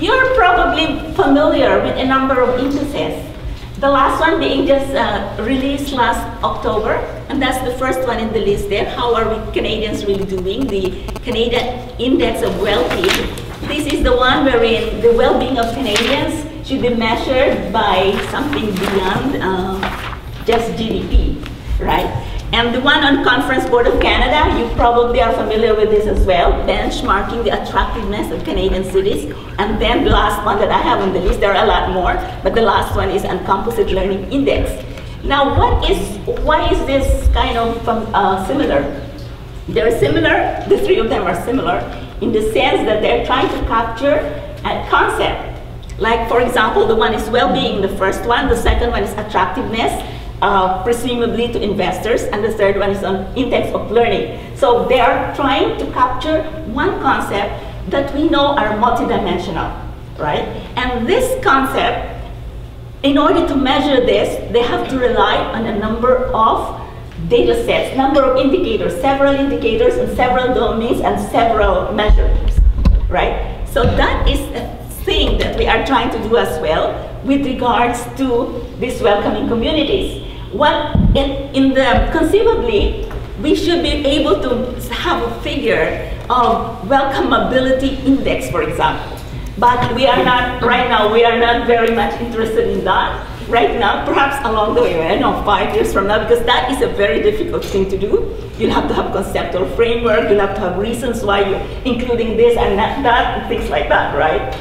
You're probably familiar with a number of indices. The last one being just released last October, and that's the first one in the list there. How are we Canadians really doing? The Canadian Index of Well-being. This is the one wherein the well-being of Canadians should be measured by something beyond just GDP, right? And the one on Conference Board of Canada, you probably are familiar with this as well, benchmarking the attractiveness of Canadian cities. And then the last one that I have on the list, there are a lot more, but the last one is on Composite Learning Index. Now, why is this kind of similar? They're similar, the three of them are similar, in the sense that they're trying to capture a concept. Like, for example, the one is well-being, the first one, the second one is attractiveness, presumably to investors, and the third one is on index of learning. So they are trying to capture one concept that we know are multidimensional, right? And this concept, in order to measure this, they have to rely on a number of data sets, number of indicators, several indicators and several domains and several measurements, right? So that is a thing that we are trying to do as well with regards to these welcoming communities. Well, conceivably, we should be able to have a figure of welcomability index, for example. But we are not, right now, we are not very much interested in that. Right now, perhaps along the way, I don't know, 5 years from now, because that is a very difficult thing to do. You'll have to have conceptual framework, you'll have to have reasons why you're including this and that, and things like that, right?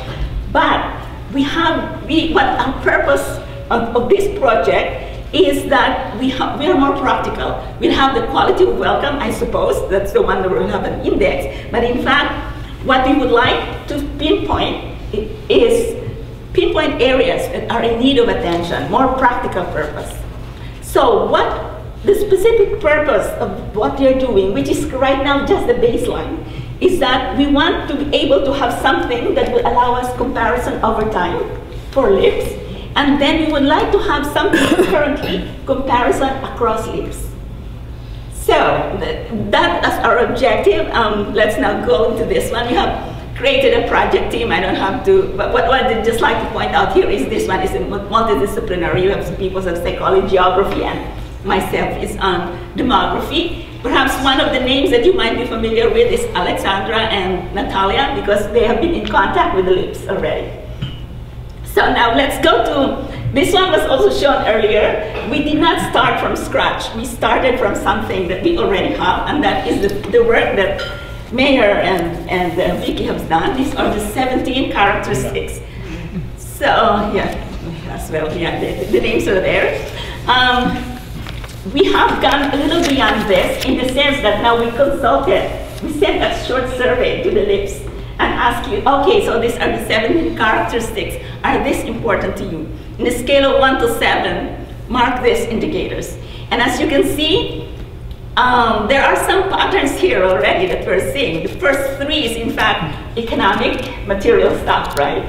But what our purpose of this project is that we are more practical. We'll have the quality of welcome, I suppose, that's the one that will have an index, but in fact, what we would like to pinpoint is pinpoint areas that are in need of attention, more practical purpose. So what the specific purpose of what you're doing, which is right now just the baseline, is that we want to be able to have something that will allow us comparison over time for LIPs, and then we would like to have something currently comparison across LIPs. So that is our objective. Let's now go into this one. We have created a project team. I don't have to, but what I'd just like to point out here is this one is multidisciplinary. You have some people of psychology, geography, and myself is on demography. Perhaps one of the names that you might be familiar with is Alexandra and Natalia, because they have been in contact with the LIPS already. So now let's go to, this one was also shown earlier. We did not start from scratch. We started from something that we already have, and that is the work that Mayor and Vicky have done. These are the 17 characteristics. So, yeah, as well, yeah, the names are there. We have gone a little beyond this in the sense that now we consulted, we sent a short survey to the LIPS and asked you, okay, so these are the 17 characteristics. Are these important to you? In a scale of 1 to 7, mark these indicators. And as you can see, there are some patterns here already that we're seeing. The first 3 is, in fact, economic, material stuff, right?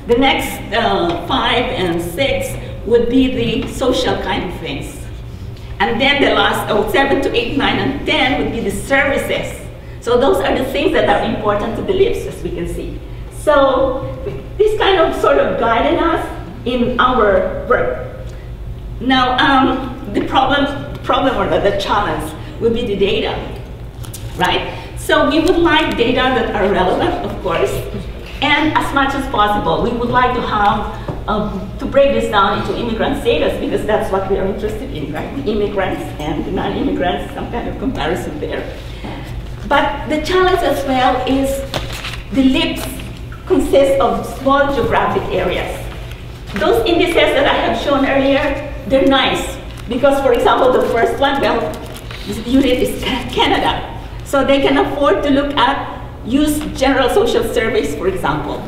The next 5 and 6 would be the social kind of things. And then the last 7 to 8, 9, and 10 would be the services. So those are the things that are important to the LIPS, as we can see. So this kind of sort of guided us in our work. Now, the problem or the challenge will be the data, right? So we would like data that are relevant, of course, and as much as possible, we would like to have, to break this down into immigrant status, because that's what we are interested in, right? The immigrants and the non-immigrants, some kind of comparison there. But the challenge as well is the LIPS consists of small geographic areas. Those indices that I have shown earlier, they're nice, because for example, the first one, well, this unit is Canada. So they can afford to look at, use general social surveys, for example.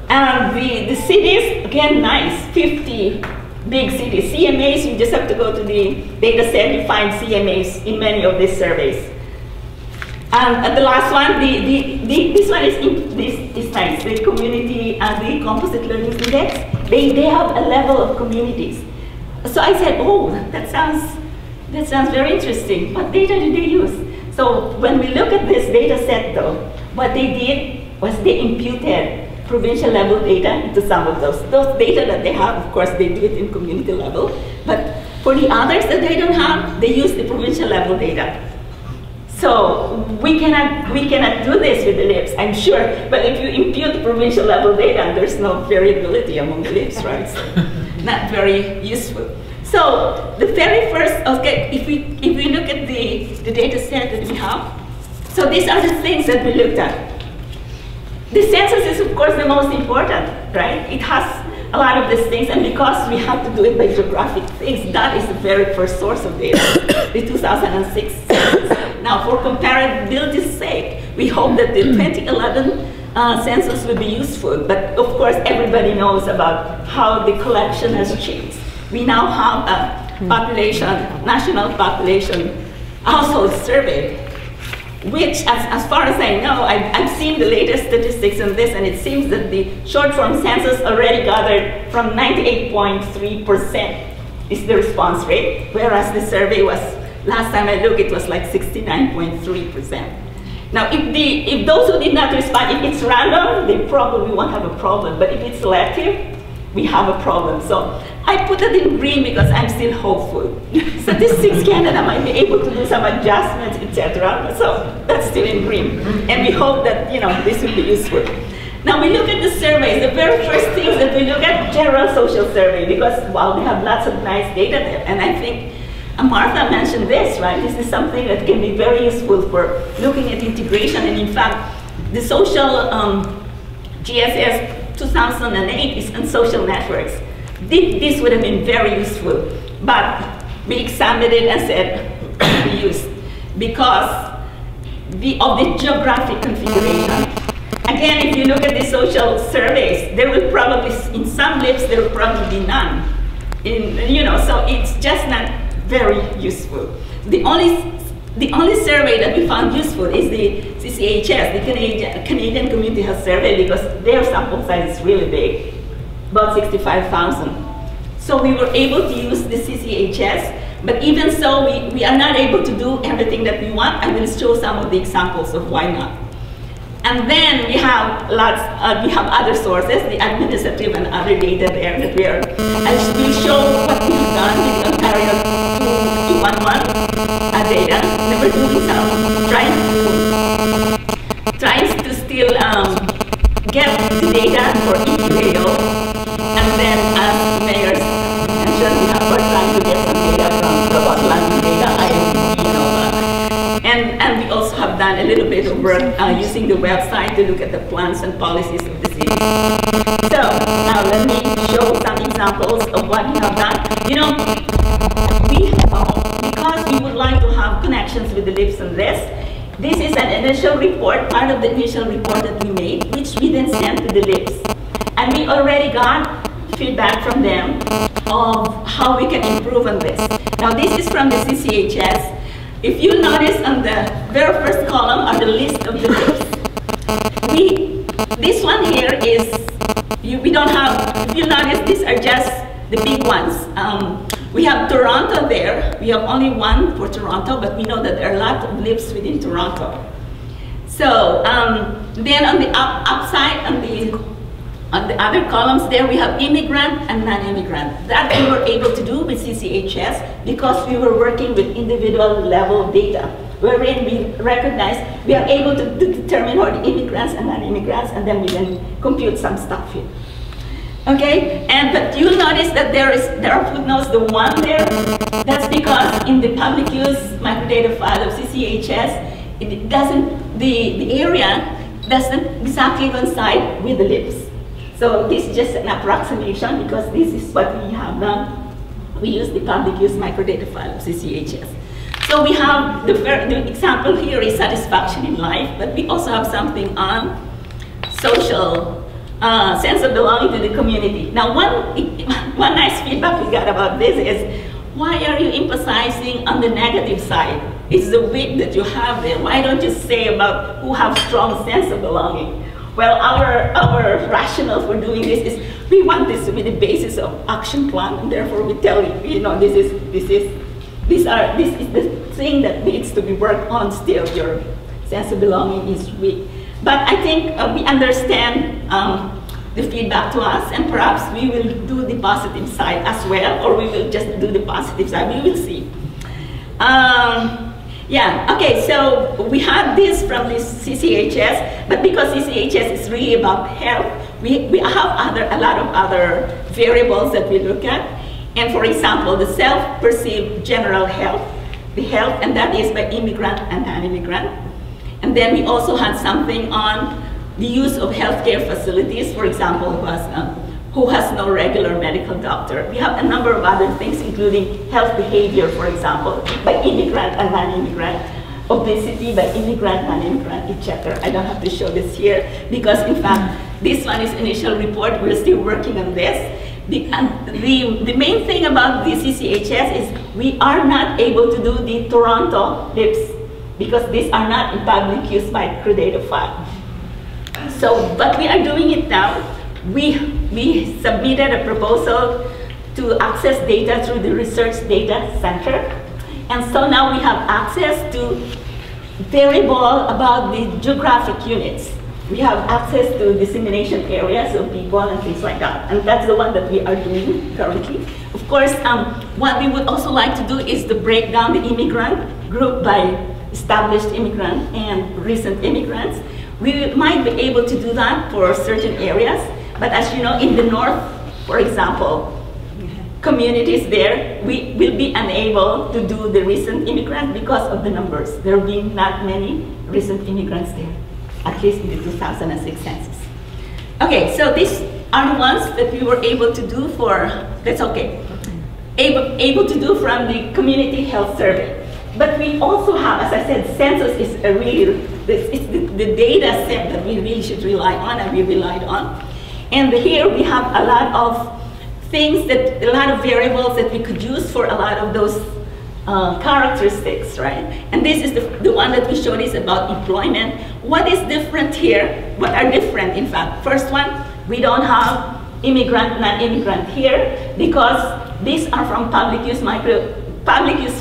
And the cities, again, nice, 50 big cities. CMAs, you just have to go to the data set, you find CMAs in many of these surveys. And the last one, this one is nice, the community and the composite learning index. They have a level of communities. So I said, oh, that sounds very interesting. What data did they use? So when we look at this data set though, what they did was they imputed provincial level data into some of those. Those data that they have, of course, they do it in community level. But for the others that they don't have, they use the provincial level data. So we cannot do this with the LIPS, I'm sure. But if you impute provincial level data, there's no variability among the LIPS, right? So not very useful. So the very first, okay, if we look at the data set that we have, so these are the things that we looked at. The census is, of course, the most important, right? It has a lot of these things, and because we have to do it by geographic things, that is the very first source of data, the 2006 census. Now, for comparability's sake, we hope that the 2011 census will be useful, but of course, everybody knows about how the collection has changed. We now have a population, national population household survey, which, as far as I know, I've seen the latest statistics on this, and it seems that the short-form census already gathered from 98.3% is the response rate, whereas the survey was, last time I looked, it was like 69.3%. Now, if those who did not respond, if it's random, they probably won't have a problem, but if it's selective, we have a problem. So I put it in green because I'm still hopeful. Statistics Canada might be able to do some adjustments, etc. So that's still in green. And we hope that, this will be useful. Now we look at the surveys. The very first things that we look at, general social survey, because, well, they have lots of nice data there. And I think Martha mentioned this, right? This is something that can be very useful for looking at integration. And in fact, the social GSS 2008 is on social networks. This would have been very useful, but we examined it and said it be used because of the geographic configuration. Again, if you look at the social surveys, there will probably, in some LIPS, there will probably be none. So it's just not very useful. The only survey that we found useful is the CCHS, the Canadian Community Health Survey, because their sample size is really big, about 65,000. So we were able to use the CCHS, but even so, we are not able to do everything that we want. I will show some of the examples of why not. And then we have we have other sources, the administrative and other data there that we are. I will show what we have done with the Ontario 211 data. We were doing some trying to still get the data for each mayo, and then as mayors mentioned, we are trying to get some data from the Botland data, and we also have done a little bit of work using the website to look at the plans and policies of the city. So now let me show some examples of what we have done. Because we would like to have connections with the LIPS and this is an initial report, part of the initial report that we made, which we then sent to the LIPS. And we already got feedback from them of how we can improve on this. Now this is from the CCHS. If you notice on the very first column are the list of the LIPS. This one here is, we don't have, if you notice, these are just the big ones. We have Toronto there. We have only one for Toronto, but we know that there are a lot of LIPS within Toronto. So then on the upside, on the other columns there, we have immigrant and non-immigrant. That we were able to do with CCHS because we were working with individual level data, wherein we recognize we are able to determine what the immigrants and non-immigrants, and then we then compute some stuff here. Okay, but you'll notice that there are footnotes. The one there, that's because in the public use microdata file of CCHS, it doesn't, the area doesn't exactly coincide with the LIPS. So this is just an approximation because this is what we have done. We use the public use microdata file of CCHS. So we have the example here is satisfaction in life, but we also have something on social sense of belonging to the community. Now, one nice feedback we got about this is, why are you emphasizing on the negative side? It's the weight that you have there. Why don't you say about who have strong sense of belonging? Well, our rationale for doing this is we want this to be the basis of action plan, and therefore we tell you, this is the thing that needs to be worked on still. Your sense of belonging is weak. But I think we understand the feedback to us, and perhaps we will do the positive side as well, or we will just do the positive side. We will see. Yeah, okay, so we had this from this CCHS, but because CCHS is really about health, we have a lot of other variables that we look at. And for example, the self-perceived general health, the health, and that is by immigrant and non-immigrant. And then we also had something on the use of healthcare facilities, for example, who has no regular medical doctor. We have a number of other things, including health behavior, for example, by immigrant and non-immigrant, obesity by immigrant, non-immigrant, etc. I don't have to show this here, because in fact, this one is initial report. We're still working on this. The main thing about the CCHS is we are not able to do the Toronto LIPS, because these are not in public use by accredited file. So, but we are doing it now. We submitted a proposal to access data through the Research Data Center. And so now we have access to variable about the geographic units. We have access to dissemination areas of people and things like that. And that's the one that we are doing currently. Of course, what we would also like to do is to break down the immigrant group by established immigrants and recent immigrants. We might be able to do that for certain areas. But as you know, in the north, for example, communities there, we will be unable to do the recent immigrants because of the numbers. There will be not many recent immigrants there, at least in the 2006 census. Okay, so these are the ones that we were able to do for, that's okay, able to do from the community health survey. But we also have, as I said, census is a really, it's the data set that we really should rely on, and we relied on. And here we have a lot of things that, a lot of variables that we could use for a lot of those characteristics, right? And this is the one that we showed is about employment. What is different here? What are different, in fact? First one, we don't have immigrant, non-immigrant here, because these are from public use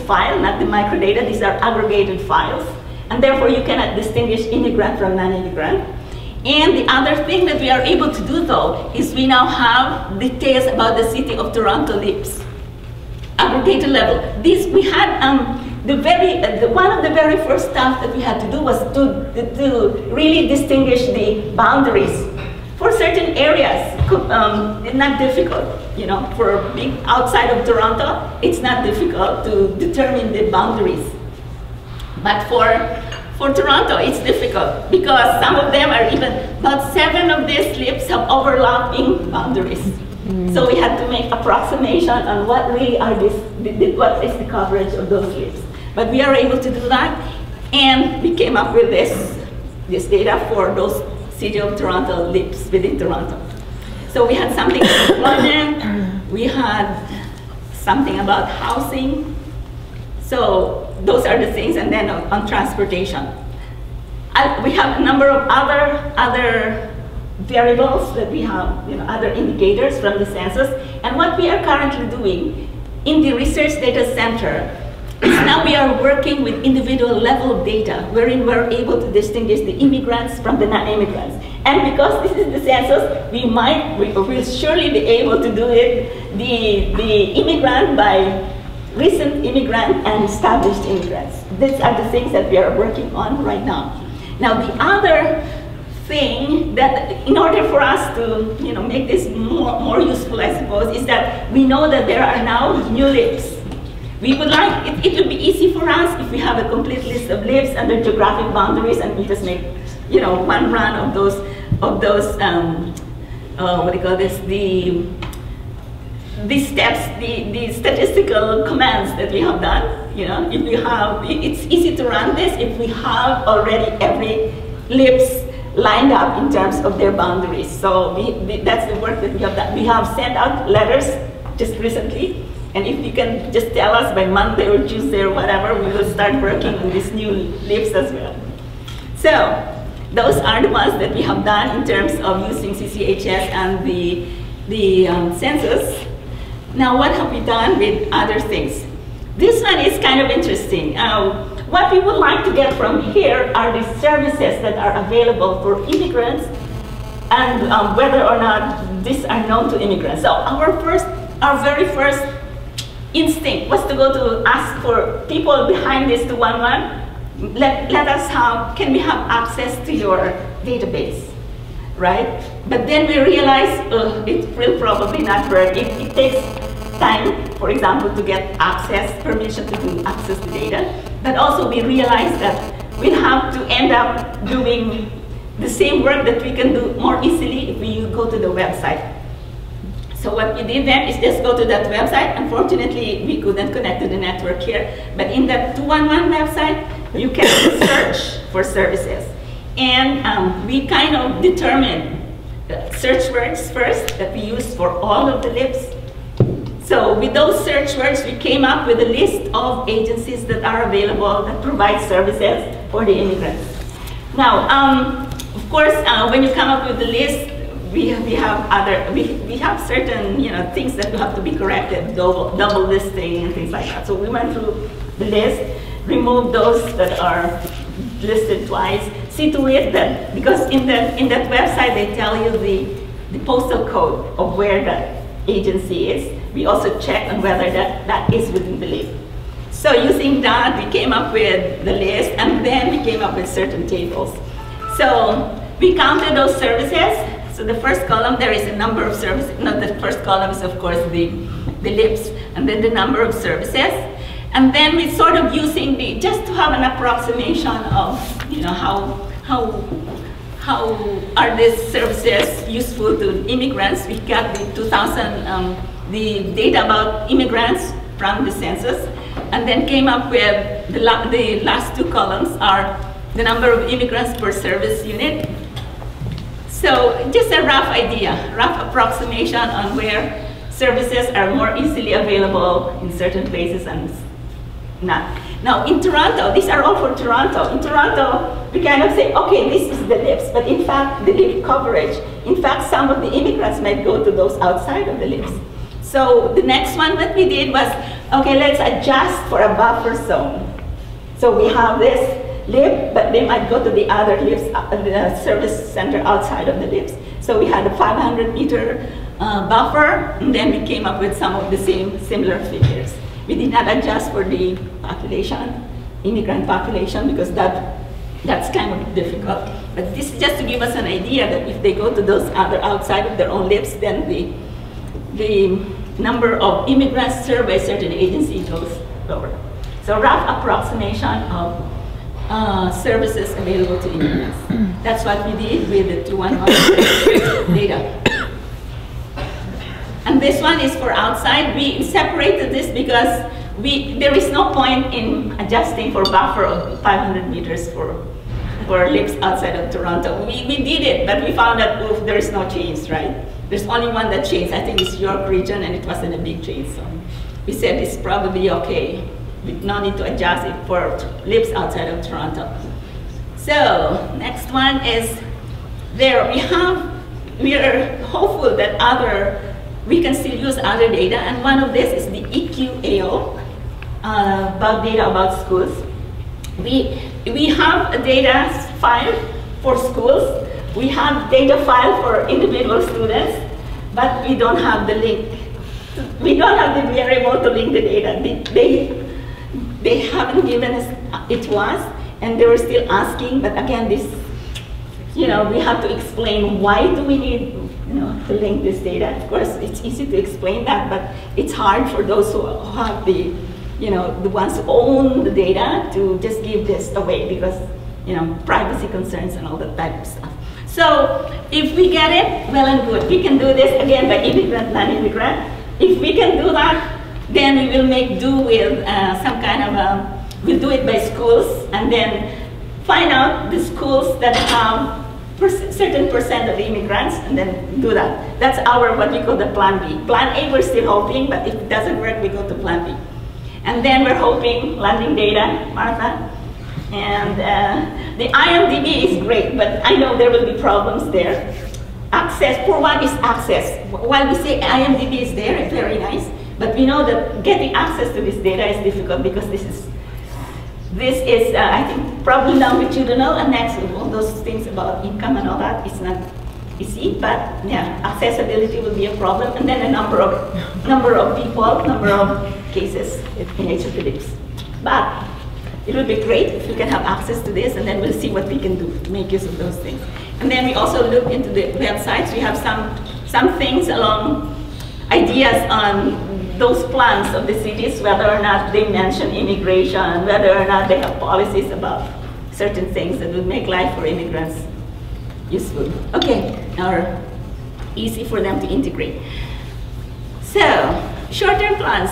file, not the microdata. These are aggregated files. And therefore, you cannot distinguish immigrant from non-immigrant. And the other thing that we are able to do, though, is we now have details about the City of Toronto LIPS, aggregated level. This we had one of the very first stuff that we had to do was to really distinguish the boundaries for certain areas. It's not difficult, you know, for being outside of Toronto, it's not difficult to determine the boundaries. But for Toronto, it's difficult because some of them are even, about 7 of these LIPS have overlapping boundaries. So we had to make approximation on what really are what is the coverage of those LIPS. But we are able to do that, and we came up with this data for those City of Toronto LIPS within Toronto. So we had something about employment, we had something about housing. So those are the things, and then on transportation. We have a number of other variables that we have, you know, other indicators from the census. And what we are currently doing in the Research Data Center is now we are working with individual level of data, wherein we're able to distinguish the immigrants from the non-immigrants. And because this is the census, we will surely be able to do it, the immigrant by recent immigrant and established immigrants. These are the things that we are working on right now. Now the other thing that, in order for us to, you know, make this more useful, I suppose, is that we know that there are now new LIPS. We would like, it would be easy for us if we have a complete list of LIPS and their geographic boundaries, and we just make, you know, one run of those what do you call this, the steps, the statistical commands that we have done. You know, if we have, it's easy to run this if we have already every LIPS lined up in terms of their boundaries. So that's the work that we have done. We have sent out letters just recently, and if you can just tell us by Monday or Tuesday or whatever, we will start working on these new LIPS as well. So those are the ones that we have done in terms of using CCHS and the census. Now, what have we done with other things? This one is kind of interesting. What we would like to get from here are the services that are available for immigrants and whether or not these are known to immigrants. So our very first instinct was to go to ask for people behind this 211, let us have, can we have access to your database, right? But then we realized it will probably not work. It takes time, for example, to get permission to do access to data. But also we realized that we'll have to end up doing the same work that we can do more easily if we go to the website. So what we did then is just go to that website. Unfortunately, we couldn't connect to the network here. But in that 211 website, you can search for services. And we kind of determined search words first that we use for all of the LIPs. So with those search words, we came up with a list of agencies that are available that provide services for the immigrants. Now, of course, when you come up with the list, we have certain things that have to be corrected, double listing and things like that. So we went through the list, removed those that are listed twice, see to it that, because in that website they tell you the postal code of where that agency is. We also check on whether that is within the list. So using that, we came up with the list, and then we came up with certain tables. So we counted those services. So the first column, there is a number of services. No, the first column is, of course, the LIPs, and then the number of services. And then we sort of using just to have an approximation of, how are these services useful to immigrants. We got the data about immigrants from the census, and then came up with the last two columns are the number of immigrants per service unit. So just a rough idea, rough approximation on where services are more easily available in certain places and not. Now in Toronto, these are all for Toronto. In Toronto, we kind of say, okay, this is the LIPs, but in fact, the LIP coverage, in fact, some of the immigrants might go to those outside of the LIPs. So the next one that we did was, okay, let's adjust for a buffer zone. So we have this LIP, but they might go to the other LIPs, the service center outside of the LIPs. So we had a 500-meter buffer, and then we came up with some of the similar figures. We did not adjust for the population, immigrant population, because that's kind of difficult. But this is just to give us an idea that if they go to those other outside of their own LIPs, then the number of immigrants served by a certain agency goes lower. So rough approximation of services available to immigrants. That's what we did with the 211 data. And this one is for outside. We separated this because there is no point in adjusting for buffer of 500 meters for LIPs outside of Toronto. We did it, but we found that there is no change, right? There's only one that changed. I think it's York region, and it wasn't a big change. So we said it's probably okay. We no need to adjust it for LIPs outside of Toronto. So next one is there. We are hopeful that we can still use other data, and one of this is the EQAO, about data about schools. We have a data file for schools. We have data file for individual students, but we don't have the link. We don't have the variable to link the data. They haven't given us it to us, and they were still asking, but again, we have to explain why do we need to link this data. Of course, it's easy to explain that, but it's hard for those who have the ones who own the data to just give this away because, privacy concerns and all that type of stuff. So if we get it, well and good. We can do this again by immigrant, non-immigrant. If we can do that, then we will make do with some kind of, we'll do it by schools, and then find out the schools that have certain percent of immigrants, and then do that. That's what we call the plan B. Plan A, we're still hoping, but if it doesn't work, we go to plan B. And then we're hoping, landing data, Martha, and the IMDb is great, but I know there will be problems there. Access, poor one is access. While we say IMDb is there, it's very nice, but we know that getting access to this data is difficult because this is I think, probably longitudinal, and next, all those things about income and all that, it's not you see, but yeah, accessibility will be a problem, and then a number of people, number of cases in each of the lips. But it would be great if we can have access to this, and then we'll see what we can do to make use of those things. And then we also look into the websites. We have some things along ideas on those plans of the cities, whether or not they mention immigration, whether or not they have policies about certain things that would make life for immigrants useful. Okay, or easy for them to integrate. So, short-term plans.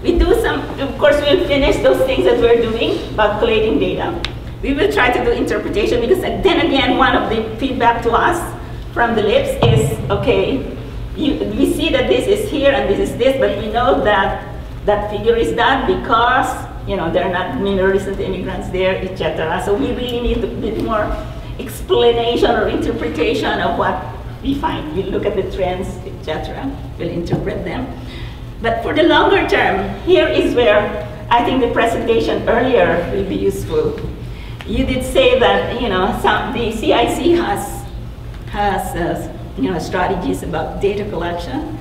We do some, of course, we'll finish those things that we're doing about collating data. We will try to do interpretation because then again, one of the feedback to us from the LIPS is, okay, we see that this is here and this is this, but we know that that figure is that because, you know, there are not many recent immigrants there, etc. So we really need a bit more explanation or interpretation of what we find. We look at the trends, etc. We'll interpret them. But for the longer term, here is where I think the presentation earlier will be useful. You did say that, you know, the CIC has you know, strategies about data collection.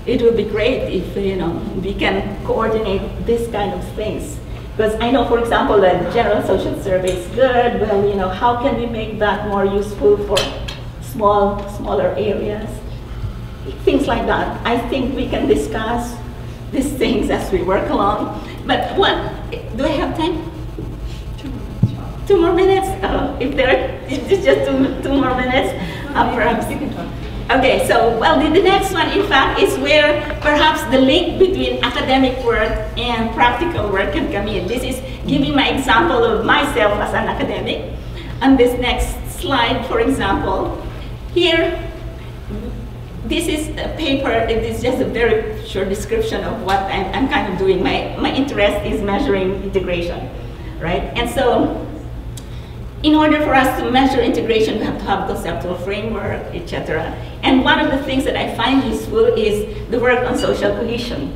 It would be great if, you know, we can coordinate this kind of things. Because I know, for example, that general social survey is good. Well, you know, how can we make that more useful for smaller areas? Things like that. I think we can discuss these things as we work along. But do I have time? 2 more minutes? If it's just two more minutes, perhaps. You can talk. Okay, so, well, the next one, in fact, is where perhaps the link between academic work and practical work can come in. This is giving my example of myself as an academic. On this next slide, for example, here, this is a paper. It is just a very short description of what I'm kind of doing. My interest is measuring integration, right? And so, in order for us to measure integration, we have to have conceptual framework, etc. And one of the things that I find useful is the work on social cohesion.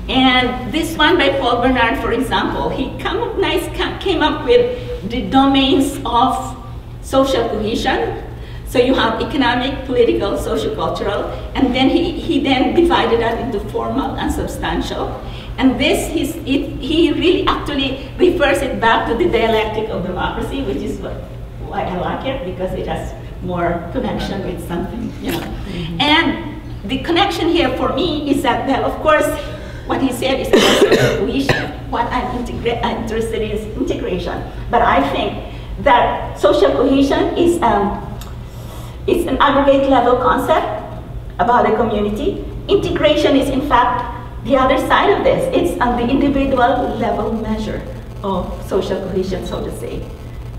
And this one by Paul Bernard, for example, he came up with the domains of social cohesion. So you have economic, political, sociocultural, and then he then divided that into formal and substantial. And this, he really actually refers it back to the dialectic of democracy, which is why I like it, because it has more connection with something, you know. And the connection here for me is that, well, of course, what he said is about social cohesion. What I'm interested in is integration. But I think that social cohesion is it's an aggregate level concept about a community. Integration is, in fact, the other side of this. It's on the individual level measure of social cohesion, so to say.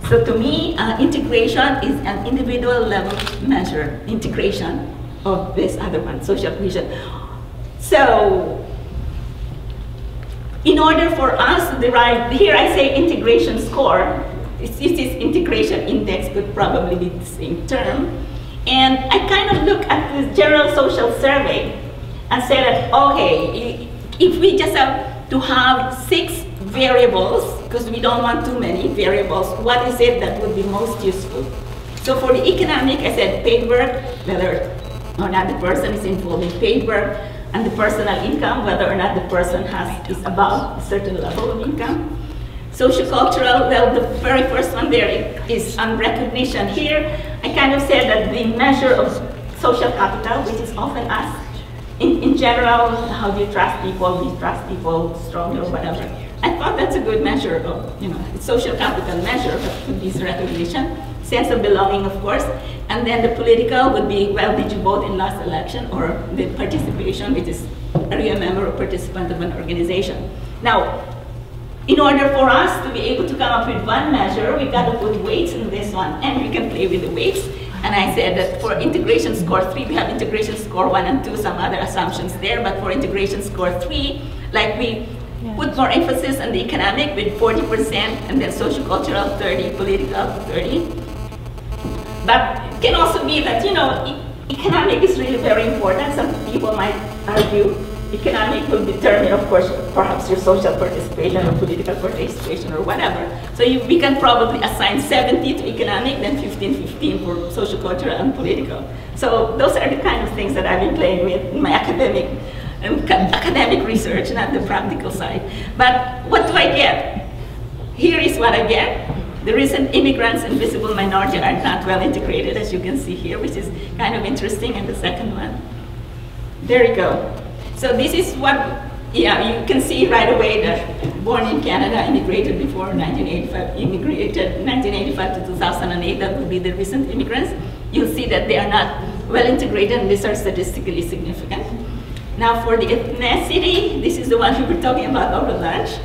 So to me, integration is an individual level measure, integration of this other one, social cohesion. So in order for us to derive, here I say integration score, it is integration index, could probably be the same term. And I kind of look at this general social survey and say that, okay, if we just have to have 6 variables, because we don't want too many variables, what is it that would be most useful? So for the economic, I said paid work, whether or not the person is involved in paid work, and the personal income, whether or not the person is above a certain level of income. Sociocultural, well, the very first one there is on recognition. Here, I kind of said that the measure of social capital, which is often asked, in general, how do you trust people? Do you trust people strongly or whatever? I thought that's a good measure of, you know, social capital measure, but could be recognition, sense of belonging, of course, and then the political would be, well, did you vote in last election, or the participation, which is, are you a member or participant of an organization? Now, in order for us to be able to come up with one measure, we've got to put weights in this one, and we can play with the weights. And I said that for integration score 3, we have integration score 1 and 2, some other assumptions there, but for integration score 3, like we put more emphasis on the economic with 40%, and then sociocultural 30, political 30. But it can also be that, you know, economic is really very important. Some people might argue Economic will determine, of course, perhaps your social participation or political participation or whatever. So we can probably assign 70 to economic, then 15 for social, cultural, and political. So those are the kind of things that I've been playing with in my academic research, not the practical side. But what do I get? Here is what I get. The recent immigrants and visible minority are not well integrated, as you can see here, which is kind of interesting, and the second one. There you go. So this is what, yeah, you can see right away that born in Canada, immigrated before 1985, immigrated 1985 to 2008, that would be the recent immigrants. You'll see that they are not well integrated, and these are statistically significant. Now for the ethnicity, this is the one we were talking about over lunch.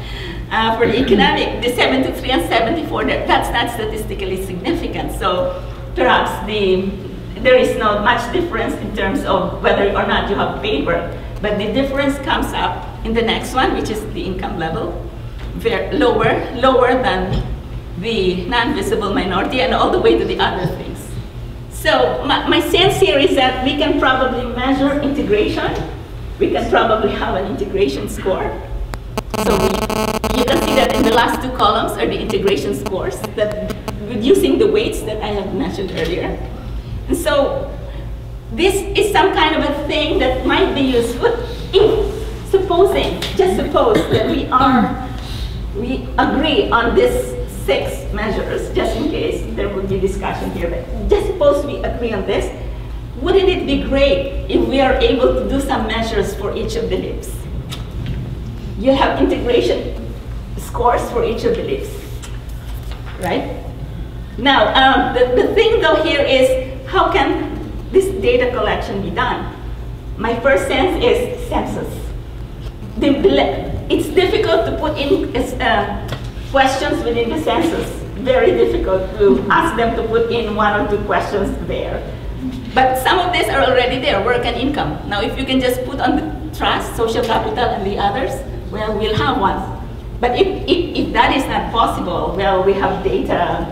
For the economic, the 73 and 74, that's not statistically significant. So perhaps there is not much difference in terms of whether or not you have paid work. But the difference comes up in the next one, which is the income level. Lower than the non-visible minority, and all the way to the other things. So my sense here is that we can probably measure integration. We can probably have an integration score. So you can see that in the last two columns are the integration scores, that using the weights that I have mentioned earlier. And so this is some kind of a thing that might be useful if, just suppose that we agree on these 6 measures, just in case there would be discussion here, but just suppose we agree on this. Wouldn't it be great if we are able to do some measures for each of the LIPs? You have integration scores for each of the LIPs, right? Now, the thing though here is, how can this data collection be done? My first sense is census. It's difficult to put in questions within the census. Very difficult to ask them to put in 1 or 2 questions there. But some of these are already there, work and income. Now if you can just put on the trust, social capital, and the others, well, we'll have one. But if that is not possible, well, we have data.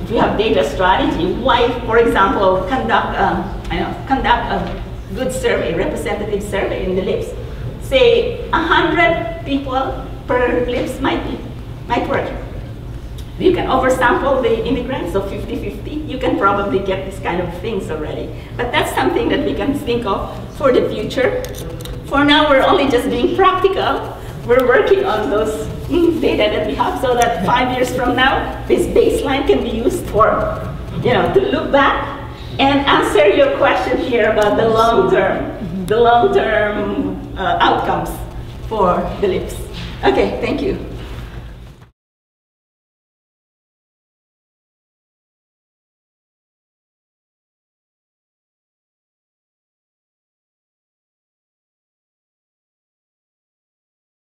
We have data strategy. Why, for example, conduct a good survey, representative survey in the LIPS. Say 100 people per LIPS might work. You can oversample the immigrants, so 50-50. You can probably get this kind of things already. But that's something that we can think of for the future. For now, we're only just being practical. We're working on those data that we have, so that 5 years from now, this baseline can be used for, to look back and answer your question here about the long-term outcomes for the LIPS. Okay, thank you.